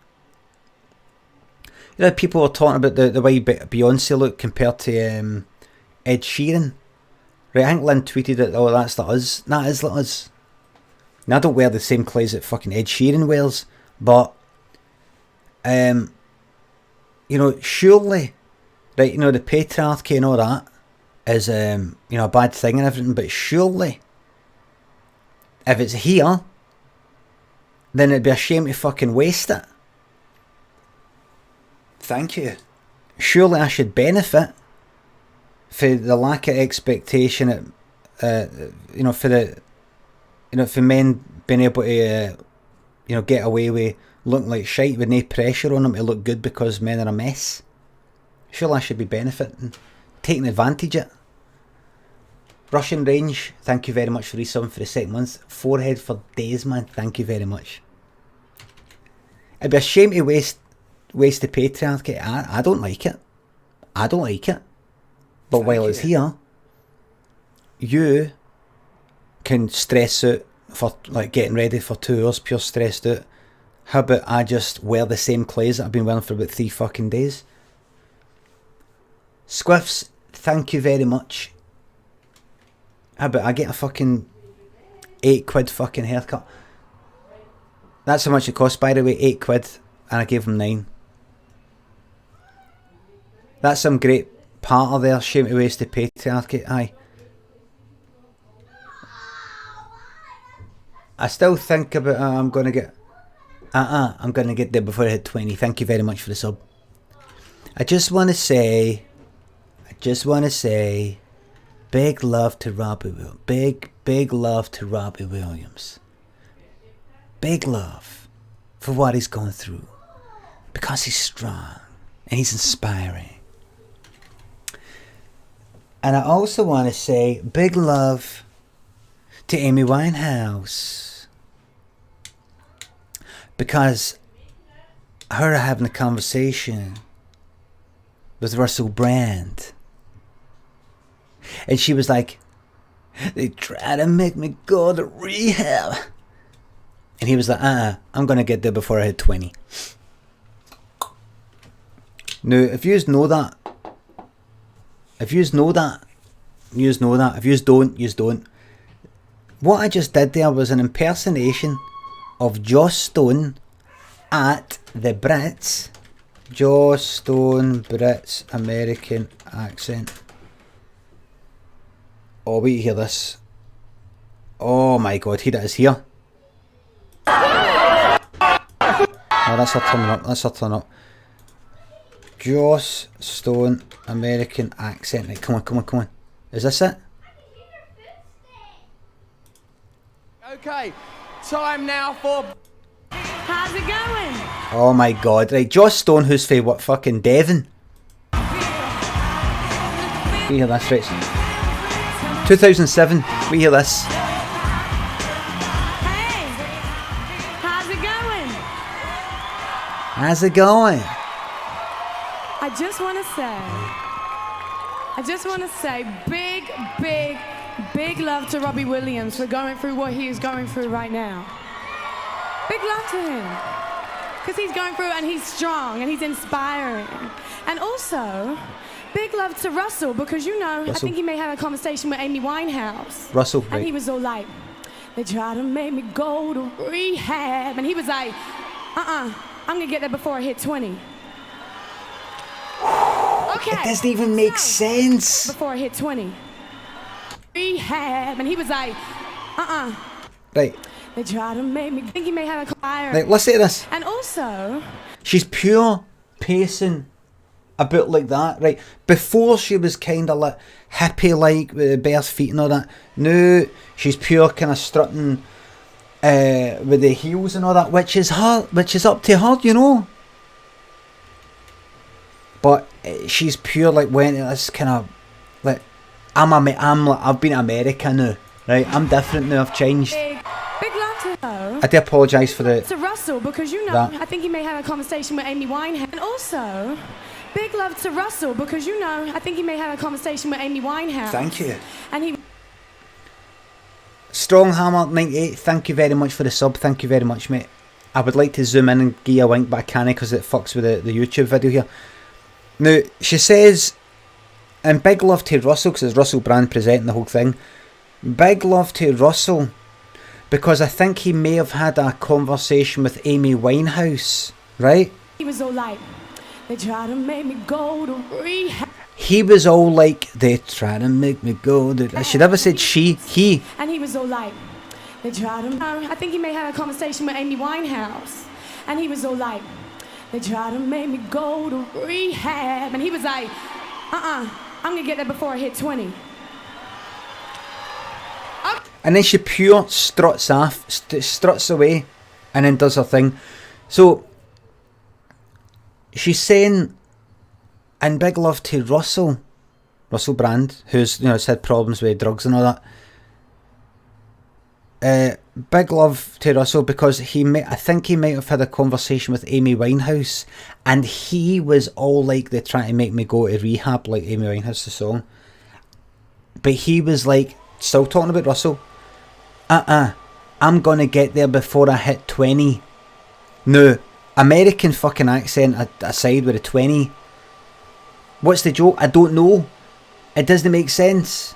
People were talking about the way Beyonce looked compared to Ed Sheeran. Right, I think Lynn tweeted it, that's like us. That is like us. Now, I don't wear the same clothes that fucking Ed Sheeran wears, but, surely, right, the patriarchy and all that is, a bad thing and everything, but surely, if it's here, then it'd be a shame to fucking waste it. Thank you. Surely I should benefit for the lack of expectation, for men being able to, get away with looking like shite with no pressure on them to look good because men are a mess. Surely I should be benefiting, taking advantage of it. Russian Range, thank you very much for resubing for the second month. Forehead for days, man, thank you very much. It'd be a shame to waste the patriarchy. I don't like it. But while it's here, you can stress out for like getting ready for 2 hours, pure stressed out. How about I just wear the same clothes that I've been wearing for about 3 fucking days? Squiffs, thank you very much. How about I get a fucking £8 fucking haircut? That's how much it cost, by the way, £8, and I gave him 9. That's some great part of there. Shame to waste the patriarchy. Aye. I still think about I'm gonna get there before I hit 20. Thank you very much for the sub. I just wanna say big love to Robbie Williams. Big love to Robbie Williams. Big love for what he's going through. Because he's strong and he's inspiring. And I also want to say big love to Amy Winehouse. Because her having a conversation with Russell Brand. And she was like, they try to make me go to rehab. And he was like, I'm going to get there before I hit 20. Now, if you know that, if you don't, you don't. What I just did there was an impersonation of Joss Stone at the Brits. Joss Stone, Brits, American accent. Oh, wait, hear this. Oh my god, here it is here. Oh, that's her turning up. Joss Stone, American accent. Right, come on. Is this it? Okay, time now for... How's it going? Oh my god, right. Joss Stone, who's for what, fucking Devon? We hear this, right? 2007, we hear this. Hey, how's it going? I just want to say big love to Robbie Williams for going through what he is going through right now. Big love to him. Because he's going through and he's strong and he's inspiring. And also, big love to Russell because, you know, I think he may have a conversation with Amy Winehouse. Russell, right. And he was all like, they try to make me go to rehab. And he was like, I'm going to get there before I hit 20. Okay. It doesn't even make sense. Before I hit 20. Rehab. And he was like, Right. They try to make me think he may have a fire. Right, listen to this. And also... She's pure pacing about like that, right? Before she was kind of like hippie-like with the bare feet and all that. Now she's pure kind of strutting with the heels and all that, which is up to her, you know. But she's pure like went into this kind of like I've been to America now, right? I'm different now. I've changed. Big love to her. I do apologise for the... To Russell, because, you know, I think he may have a conversation with Amy Winehouse. And also, big love to Russell, because, you know, I think he may have a conversation with Amy Winehouse. Thank you. And he... Stronghammer98, thank you very much for the sub. Thank you very much, mate. I would like to zoom in and give you a wink, but I can't because it fucks with the YouTube video here. Now, she says, and big love to Russell, because it's Russell Brand presenting the whole thing. Big love to Russell, because I think he may have had a conversation with Amy Winehouse, right? He was all like, they try to make me go to rehab. He was all like, they try to make me go to... I should never said he. And he was all like, they try to... I think he may have a conversation with Amy Winehouse. And he was all like, they try to make me go to rehab. And he was like, I'm going to get there before I hit 20. And then she pure struts away, and then does her thing. So, she's saying, and big love to Russell Brand, who's, you know, has had problems with drugs and all that. Big love to Russell because I think he might have had a conversation with Amy Winehouse, and he was all like, they're trying to make me go to rehab, like Amy Winehouse, the song. But he was like, still talking about Russell. I'm gonna get there before I hit 20. No, American fucking accent aside with a 20. What's the joke? I don't know. It doesn't make sense.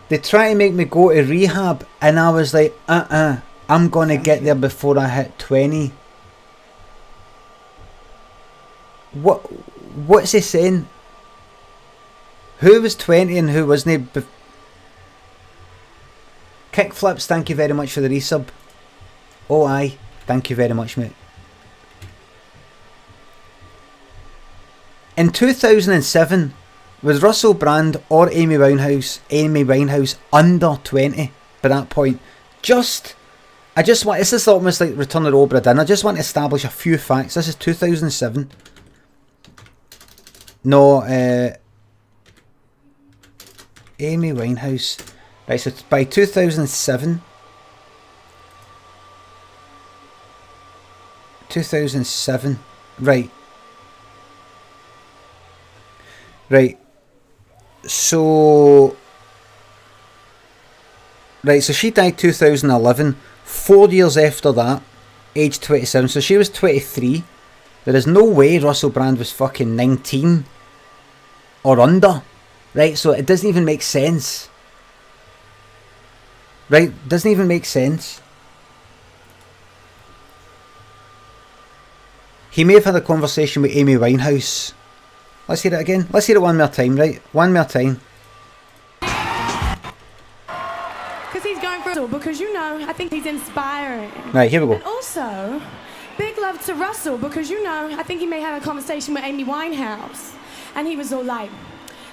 They try to make me go to rehab, and I was like, I'm gonna get there before I hit 20. What's he saying? Who was 20 and who wasn't he? Kickflips, thank you very much for the resub. Oh aye, thank you very much, mate. In 2007, was Russell Brand or Amy Winehouse under 20 by that point? This is almost like Return of the Obra Dinn. I just want to establish a few facts. This is 2007. No, Amy Winehouse. Right, so by 2007. 2007. Right. Right. So she died 2011. 4 years after that, age 27. So she was 23. There is no way Russell Brand was fucking 19 or under. Right, so it doesn't even make sense. Right, doesn't even make sense. He may have had a conversation with Amy Winehouse. Let's hear it again. Let's hear it one more time, right? One more time. Because he's going through, because you know, I think he's inspiring. Right, here we go. And also, big love to Russell, because you know, I think he may have a conversation with Amy Winehouse. And he was all like,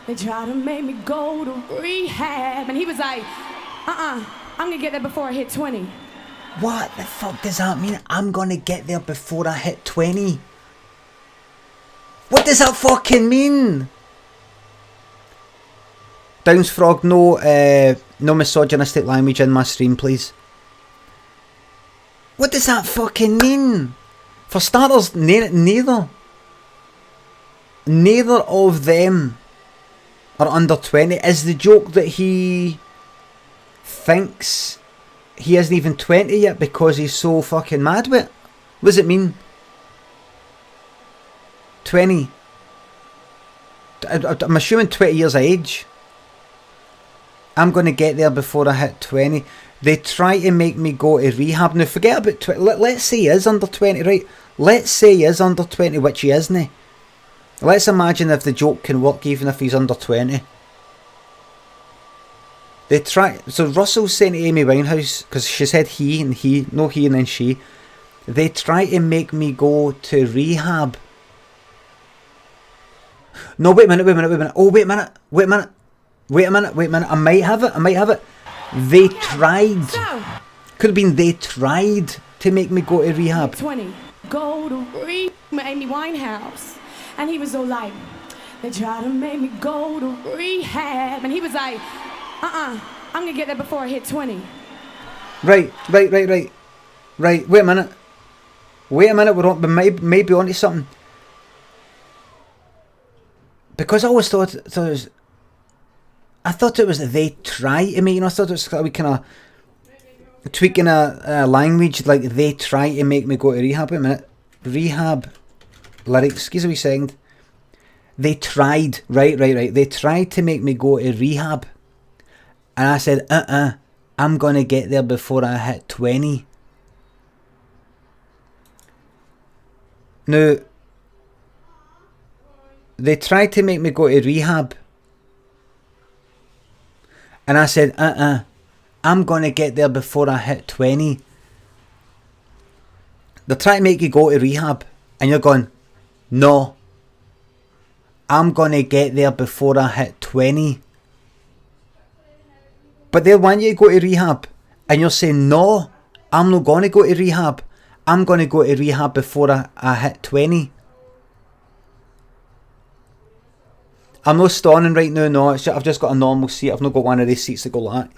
they try to make me go to rehab. And he was like, I'm going to get there before I hit 20. What the fuck does that mean? I'm going to get there before I hit 20. What does that fucking mean? Downs Frog, no misogynistic language in my stream, please. What does that fucking mean? For starters, neither of them are under 20. Is the joke that he thinks he isn't even 20 yet because he's so fucking mad with it? What does it mean? 20. I'm assuming 20 years of age. I'm going to get there before I hit 20. They try to make me go to rehab. Now forget about 20. Let's say he is under 20, right? Let's say he is under 20, which he isn't. Let's imagine if the joke can work even if he's under 20. They try. So Russell's saying to Amy Winehouse, because she said he and then she. They try to make me go to rehab. No, wait a minute. Oh, wait a minute. I might have it. They tried. Could have been they tried to make me go to rehab. 20. Go to rehab with Amy Winehouse. And he was all like, they try to make me go to rehab. And he was like, I'm going to get there before I hit 20. Right. Wait a minute. We might be onto something. Because I always thought it was they try to make, I thought it was we kind of tweaking a language, like they try to make me go to rehab. Wait a minute. Rehab lyrics, excuse me a second. They tried, right. They tried to make me go to rehab. And I said, I'm going to get there before I hit 20. Now, they tried to make me go to rehab. And I said, I'm going to get there before I hit 20. They're trying to make you go to rehab. And you're going, no. I'm going to get there before I hit 20. But they want you to go to rehab. And you're saying, no, I'm not going to go to rehab. I'm going to go to rehab before I hit 20. I'm not stunning right now, no. I've just got a normal seat. I've not got one of these seats that go like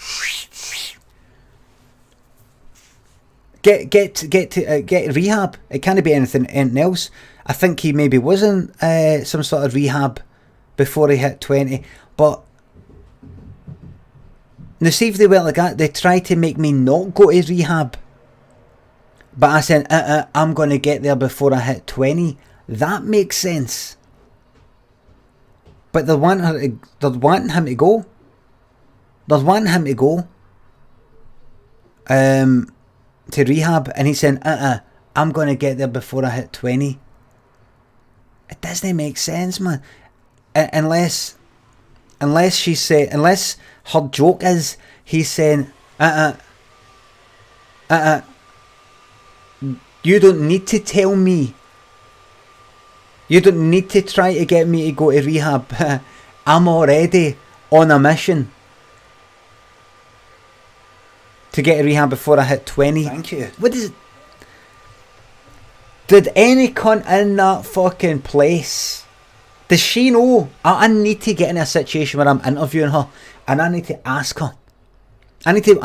that. Get rehab. It can't be anything else. I think he maybe was in some sort of rehab before he hit 20. But now see if they were like that. They tried to make me not go to rehab. But I said, I'm going to get there before I hit 20. That makes sense. But they're wanting him to go. They're wanting him to go to rehab. And he's saying, I'm going to get there before I hit 20. It doesn't make sense, man. Unless her joke is, he's saying, You don't need to tell me. You don't need to try to get me to go to rehab. I'm already on a mission to get to rehab before I hit 20. Thank you. What is it? Did any cunt in that fucking place, does she know? I need to get in a situation where I'm interviewing her and I need to ask her. I need to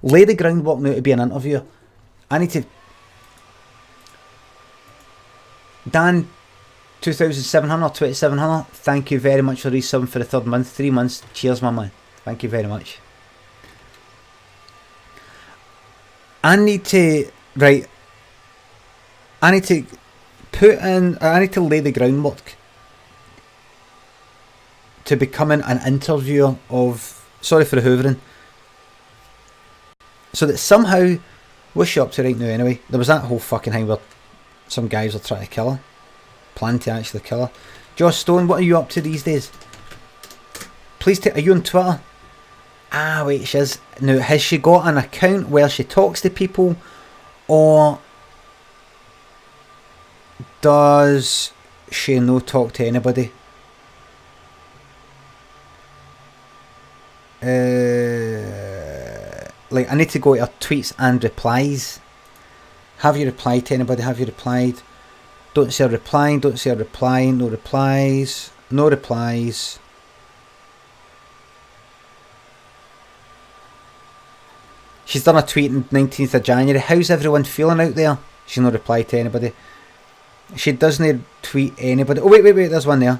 lay the groundwork now to be an interviewer. I need to. Dan 2700, 2700, thank you very much for resubbing for the 3rd month. 3 months. Cheers, my man. Thank you very much. I need to lay the groundwork to becoming an interviewer of, sorry for the hoovering, so that somehow, what's she up to right now anyway? There was that whole fucking thing where some guys were trying to kill her, plan to actually kill her. Josh Stone, what are you up to these days? Please are you on Twitter? Ah, wait, she is. Now, has she got an account where she talks to people, or does she no talk to anybody? Like, I need to go to her tweets and replies. Have you replied to anybody? Have you replied? Don't see her replying. Don't see her replying. No replies. No replies. She's done a tweet on 19th of January. How's everyone feeling out there? She's not replied to anybody. She doesn't tweet anybody. Oh, wait. There's one there.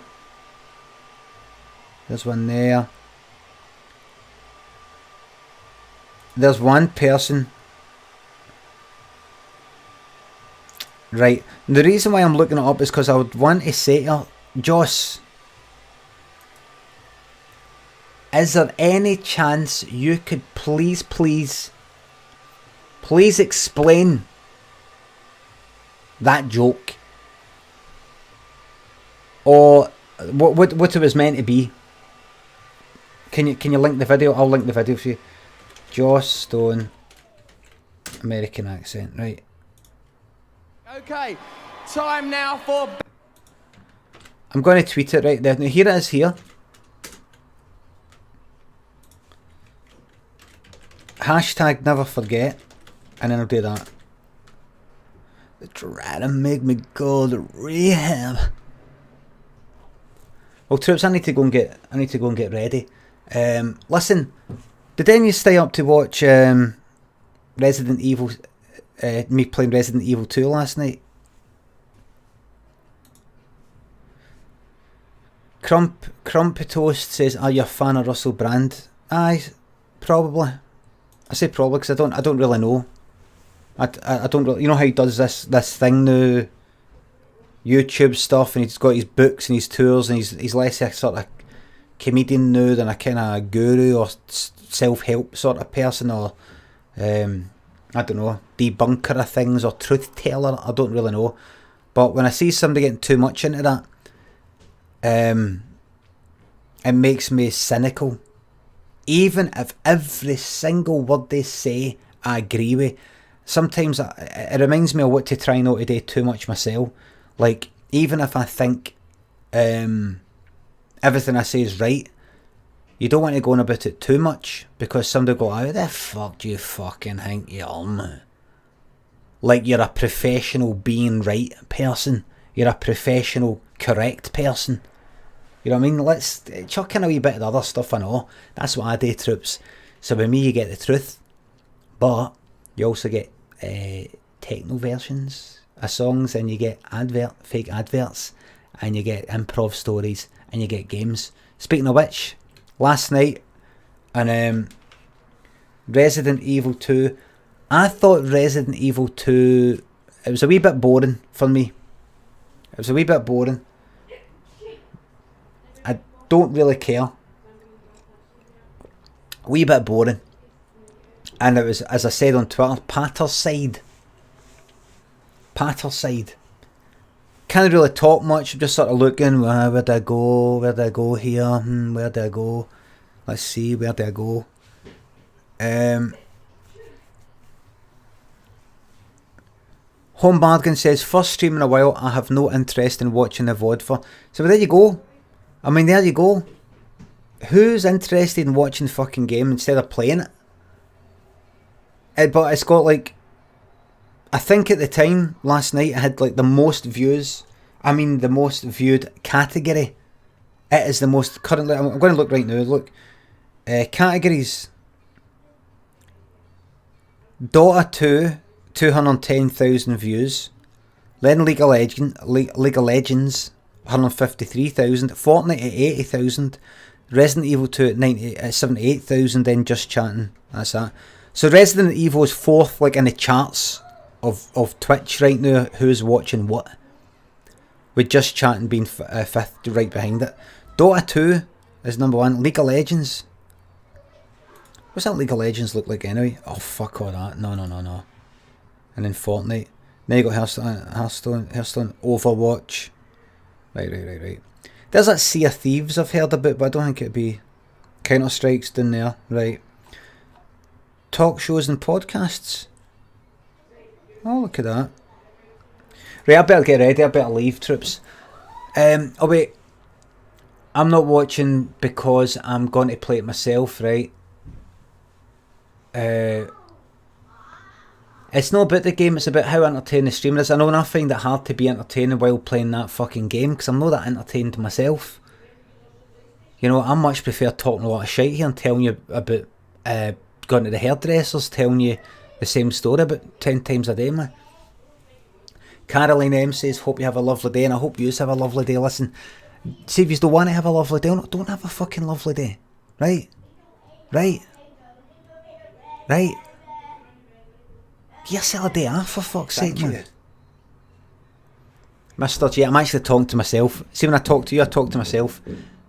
There's one there. There's one person. Right. The reason why I'm looking it up is because I would want to say to her, Joss, is there any chance you could please explain that joke? Or what it was meant to be? Can you link the video? I'll link the video for you. Joss Stone, American accent, right? Okay, time now for... I'm going to tweet it right there. Now here it is here. Hashtag never forget. And then I'll do that. They're trying to make me go to rehab. Well, troops, I need to go and get ready. Listen, did any of you stay up to watch Resident Evil? Me playing Resident Evil 2 last night. Crumpy Toast says, "Are you a fan of Russell Brand?" Aye, probably. I say probably because I don't really know. I don't really, you know how he does this thing now, YouTube stuff, and he's got his books and his tours, and he's less a sort of comedian now than a kind of guru or self-help sort of person, or I don't know, debunker of things or truth teller. I don't really know, but when I see somebody getting too much into that, it makes me cynical. Even if every single word they say I agree with, sometimes it reminds me of what to try not to do too much myself. Like, even if I think everything I say is right, you don't want to go on about it too much, because somebody will go, "How the fuck do you fucking think you are, man?" Like you're a professional being right person. You're a professional correct person. You know what I mean? Let's chuck in a wee bit of the other stuff. I know that's what I do, troops. So with me, you get the truth, but you also get techno versions of songs, and you get fake adverts, and you get improv stories, and you get games. Speaking of which, last night on Resident Evil 2, I thought Resident Evil 2, it was a wee bit boring for me. It was a wee bit boring. I don't really care. A wee bit boring. And it was, as I said on Twitter, Patterside. Can't really talk much, just sort of looking, where do I go here, where do I go, let's see, where do I go. Home Bargain says, first stream in a while, I have no interest in watching the VOD for. So there you go. I mean, there you go. Who's interested in watching the fucking game instead of playing it? But it's got like, I think at the time, last night, it had like the most views. I mean, the most viewed category. It is the most, currently, I'm going to look right now, look. Categories. Dota 2, 210,000 views. Then League of Legends, 153,000. Fortnite at 80,000. Resident Evil 2 at 78,000. Then Just Chatting. That's that. So Resident Evil is fourth, like in the charts of Twitch right now. Who's watching what? With Just Chatting being fifth, right behind it. Dota 2 is number one. League of Legends. What's that League of Legends look like anyway? Oh, fuck all that. No. And then Fortnite. Then you got Hearthstone, Overwatch. Right. There's that Sea of Thieves I've heard about, but I don't think it'd be Counter-Strike's down there. Right. Talk shows and podcasts. Oh, look at that. Right, I better get ready. I better leave, troops. Oh, wait. I'm not watching because I'm going to play it myself, right? It's not about the game, it's about how entertaining the streamer is. I know, and I find it hard to be entertaining while playing that fucking game because I'm not that entertained myself. You know, I much prefer talking a lot of shit here and telling you about going to the hairdressers, telling you the same story about 10 times a day, man. Caroline M says, hope you have a lovely day, and I hope you have a lovely day. Listen, see if you don't want to have a lovely day, don't have a fucking lovely day. Right? Give yourself a day off, for fuck's sake, man. Mr. J, I'm actually talking to myself. See, when I talk to you, I talk to myself.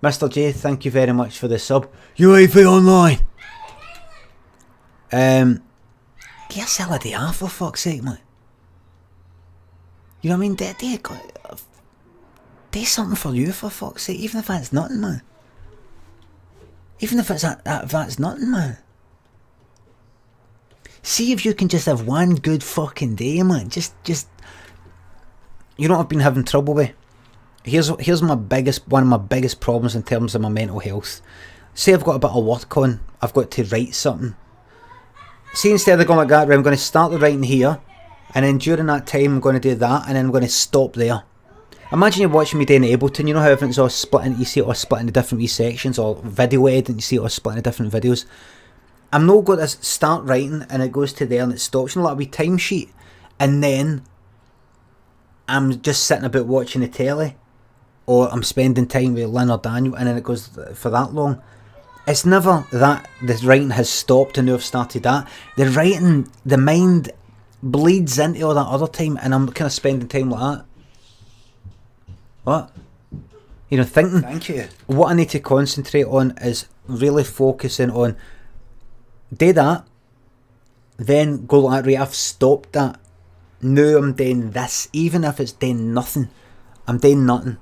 Mr. J, thank you very much for the sub. UAV online. Give yourself a day off, for fuck's sake, man. You know what I mean? Do something for you, for fuck's sake, even if that's nothing, man. Even if it's that's nothing, man. See if you can just have one good fucking day, man. Just you know what I've been having trouble with? Here's one of my biggest problems in terms of my mental health. Say I've got a bit of work on, I've got to write something. See, instead of going like that, right, I'm going to start the writing here, and then during that time I'm going to do that, and then I'm going to stop there. Imagine you're watching me doing Ableton, you know how everything's all split into, you see it all split into different wee sections, or video editing, you see it all split into different videos. I'm not going to start writing and it goes to there and it stops. You know, like a wee timesheet. And then I'm just sitting about watching the telly. Or I'm spending time with Lynn or Daniel and then it goes for that long. It's never that the writing has stopped and now I've started that. The writing, the mind bleeds into all that other time and I'm kind of spending time like that. What? You know, thinking. Thank you. What I need to concentrate on is really focusing on do that, then go like, right, I've stopped that. Now I'm doing this, even if it's doing nothing. I'm doing nothing.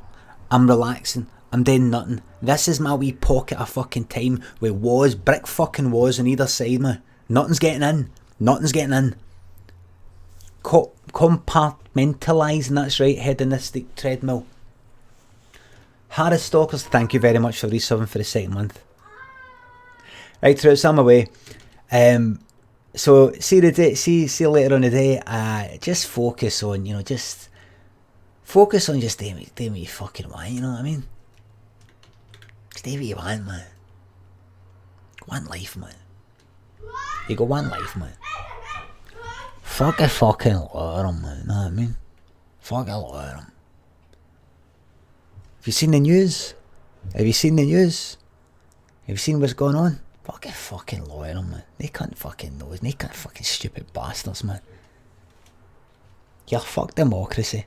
I'm relaxing. I'm doing nothing. This is my wee pocket of fucking time with brick fucking walls on either side, man. Nothing's getting in. Compartmentalising, that's right, hedonistic treadmill. Harris Stalkers, thank you very much for resubbing for the second month. Right, through some away. So see you later on the day. Just focus on, you know, just doing what you fucking want, you know what I mean? Just do what you want, man. One life, man. You got one life, man. Fuck a fucking lot of them, man. You know what I mean? Fuck a lot of them. Have you seen the news? Have you seen what's going on? Fuck a fucking lot of them, man. They can't fucking know. They can't fucking stupid bastards, man. Yeah, fuck democracy.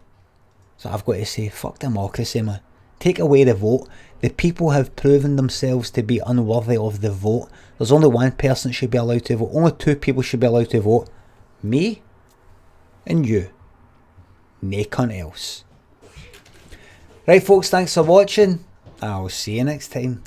So I've got to say, fuck democracy, man. Take away the vote. The people have proven themselves to be unworthy of the vote. There's only one person that should be allowed to vote. Only two people should be allowed to vote. Me and you. No cunt else. Right, folks, thanks for watching. I'll see you next time.